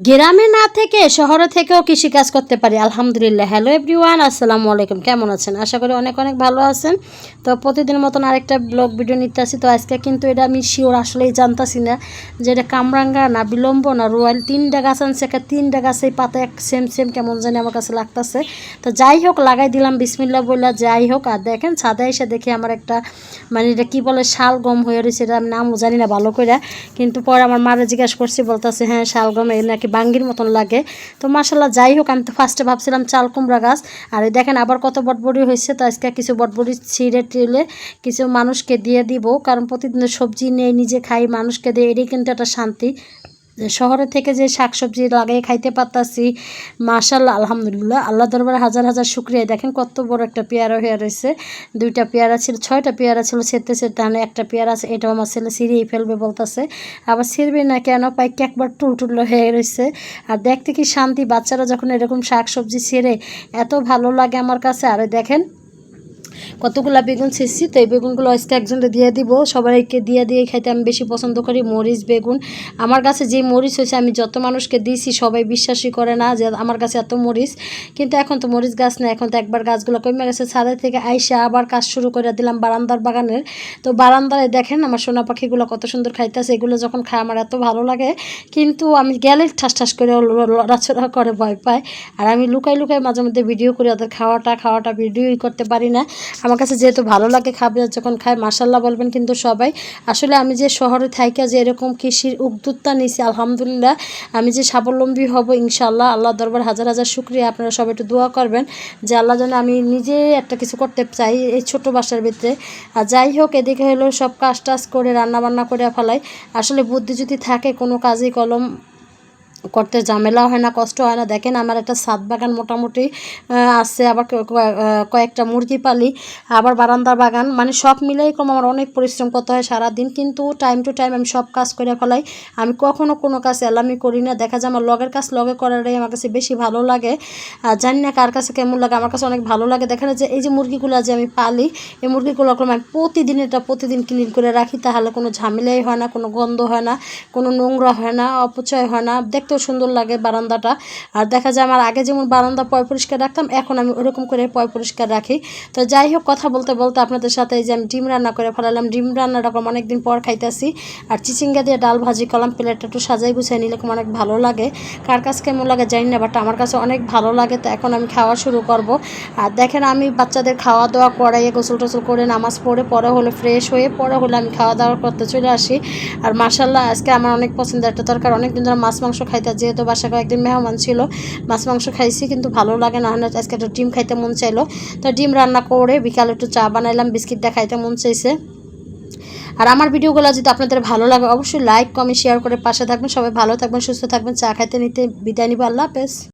গ্রামে না থেকে শহরে থেকেও কৃষিকাজ করতে পারি আলহামদুলিল্লাহ। হ্যালো এভরিওয়ান, আসসালামু আলাইকুম। কেমন আছেন? আশা করি অনেক অনেক ভালো আছেন। তো প্রতিদিনের মতন আরেকটা ব্লগ ভিডিও নিতে আসি। তো আজকে কিন্তু এটা আমি শিওর আসলেই জানতাছি না যে এটা কামরাঙ্গা না বিলম্ব না রোয়াল। 3টা গাছ আনছে, একটা 3টা গাছেই পাতা এক সেম সেম কেমন জানি আমার কাছে লাগতেছে। তো যাই হোক লাগাই দিলাম বিসমিল্লাহ বললা, যাই হোক। আর দেখেন ছাদে এসে দেখি আমার একটা মানে এটা কী বলে শালগম হয়ে রয়েছে, এটা আমি নামও জানি না ভালো করে। কিন্তু পরে আমার মারে জিজ্ঞাসা করছি, বলতেছে হ্যাঁ শালগম, এর নাকি বাঙ্গির মতন লাগে। তো মাশাল্লাহ যাই হোক, আমি তো ফার্স্টে ভাবছিলাম চাল কুমড়া গাছ। আর এই দেখেন আবার কত বটবড়ি হয়েছে। তো আজকে কিছু বটবড়ি ছিঁড়ে টিলে কিছু মানুষকে দিয়ে দিব, কারণ প্রতিদিনের সবজি নেই নিজে খাই, মানুষকে দিয়ে এটাই কিন্তু একটা শান্তি। শহরে থেকে যে শাকসবজি লাগিয়ে খাইতে পারতাছি, মাশাল্লাহ আলহামদুলিল্লাহ, আল্লাহ দরবারে হাজার হাজার শুক্রিয়া। দেখেন কত বড় একটা পেয়ারা হয়ে রয়েছে। 2টা পেয়ারা ছিল, 6টা পেয়ারা ছিল, ছেড়তে ছেড়তে একটা পেয়ারা আছে, এটাও আমার ছেলে ছিঁড়িয়ে ফেলবে বলতেছে। আবার ছিঁড়বে না কেন, পাইকে একবার টুলটুল হয়ে রয়েছে। আর দেখতে কি শান্তি, বাচ্চারা যখন এরকম শাকসবজি ছেড়ে এত ভালো লাগে আমার কাছে। আর দেখেন কতগুলা বেগুন ছিঁড়ছি। তো এই বেগুনগুলো আজকে একজনকে দিয়ে দিব, সবাইকে দিয়ে দিয়ে খাইতে আমি বেশি পছন্দ করি। মরিচ বেগুন আমার কাছে যে মরিচ হয়েছে, আমি যত মানুষকে দিয়েছি সবাই বিশ্বাসই করে না যে আমার কাছে এত মরিচ। কিন্তু এখন তো মরিচ গাছ না, এখন তো একবার গাছগুলো কমে গেছে। ছাদের থেকে আইসা আবার কাজ শুরু করে দিলাম বারান্দার বাগানের। তো বারান্দায় দেখেন আমার সোনা পাখিগুলো কত সুন্দর খাইতেছে। এগুলো যখন খায় আমার এত ভালো লাগে, কিন্তু আমি গেলে ঠাস ঠাস করে লড়াচড়া করে ভয় পায়। আর আমি লুকাই লুকাই মাঝে মধ্যে ভিডিও করি, ওদের খাওয়াটা ভিডিওই করতে পারি না। আমার কাছে যেহেতু ভালো লাগে, খাবে যখন খায় মাশাল্লাহ বলবেন কিন্তু সবাই। আসলে আমি যে শহরে থাইকা যে এরকম কৃষির উদ্যোক্তা নিয়েছি আলহামদুলিল্লাহ, আমি যে স্বাবলম্বী হব ইনশাআল্লাহ, আল্লাহ দরবার হাজার হাজার শুকরিয়া। আপনারা সবাই একটু দোয়া করবেন যে আল্লাহ যেন আমি নিজে একটা কিছু করতে চাই এই ছোট বাসার ভিতরে। আর যাই হোক, এদিকে হলো সব কাজ টাজ করে রান্নাবান্না করে ফেলাই। আসলে বুদ্ধি যদি থাকে কোনো কাজই কলম করতে ঝামেলাও হয় না, কষ্ট হয় না। দেখেন আমার একটা ছাদ বাগান মোটামুটি আছে, আবার কয়েকটা মুরগি পালি, আবার বারান্দার বাগান, মানে সব মিলেই কম আমার অনেক পরিশ্রম করতে হয় সারাদিন। কিন্তু টাইম টু টাইম আমি সব কাজ করে ফেলাই। আমি কখনো কোনো কাজ এলামি করি না। দেখা যায় আমার লগের কাজ লগে করাটাই আমার কাছে বেশি ভালো লাগে। জানি না কার কাছে কেমন লাগে, আমার কাছে অনেক ভালো লাগে। দেখা যায় যে এই যে মুরগিগুলো যে আমি পালি, এই মুরগিগুলো আমি প্রতিদিন ক্লিন করে রাখি, তাহলে কোনো ঝামেলাই হয় না, কোনো গন্ধ হয় না, কোনো নোংরা হয় না, অপচয় হয় না, দেখতেও সুন্দর লাগে বারান্দাটা। আর দেখা যায় আমার আগে যেমন বারান্দা পয় পরিষ্কার রাখতাম, এখন আমি ওরকম করে পয় পরিষ্কার রাখি। তো যাই হোক, কথা বলতে বলতে আপনাদের সাথে এই যে আমি ডিম রান্না করে ফেলালাম। ডিম রান্নাটা অনেকদিন পর খাইতেছি। আর চিচিঙ্গা দিয়ে ডাল ভাজি করলাম। প্লেটটা একটু সাজাই গুছাই নিলে অনেক ভালো লাগে। কার কাছে কেমন লাগে জানি না, বাট আমার কাছে অনেক ভালো লাগে। তো এখন আমি খাওয়া শুরু করব। আর দেখেন আমি বাচ্চাদের খাওয়া দাওয়া করাইয়ে গোসল টোসল করে নামাজ পড়ে পরে হলে ফ্রেশ হয়ে পরে হলে আমি খাওয়া দাওয়া করতে চলে আসি। আর মাশাল্লাহ আজকে আমার অনেক পছন্দের একটা তরকারি, অনেকদিন ধরে মাছ মাংস খাইতে, যেহেতু বাসায় কয়েকদিন মেহমান ছিল, মাছ মাংস খাইছি কিন্তু ভালো লাগে না। আজকে একটা ডিম খাইতে মন চাইলো, তো ডিম রান্না করে বিকালে একটু চা বানাইলাম, বিস্কিটটা খাইতে মন চাইছে। আর আমার ভিডিওগুলো যদি আপনাদের ভালো লাগে অবশ্যই লাইক কমেন্ট শেয়ার করে পাশে থাকবেন। সবাই ভালো থাকবেন, সুস্থ থাকবেন। চা খাইতে নিতে বিদায় নিব। আল্লাহ হাফেজ।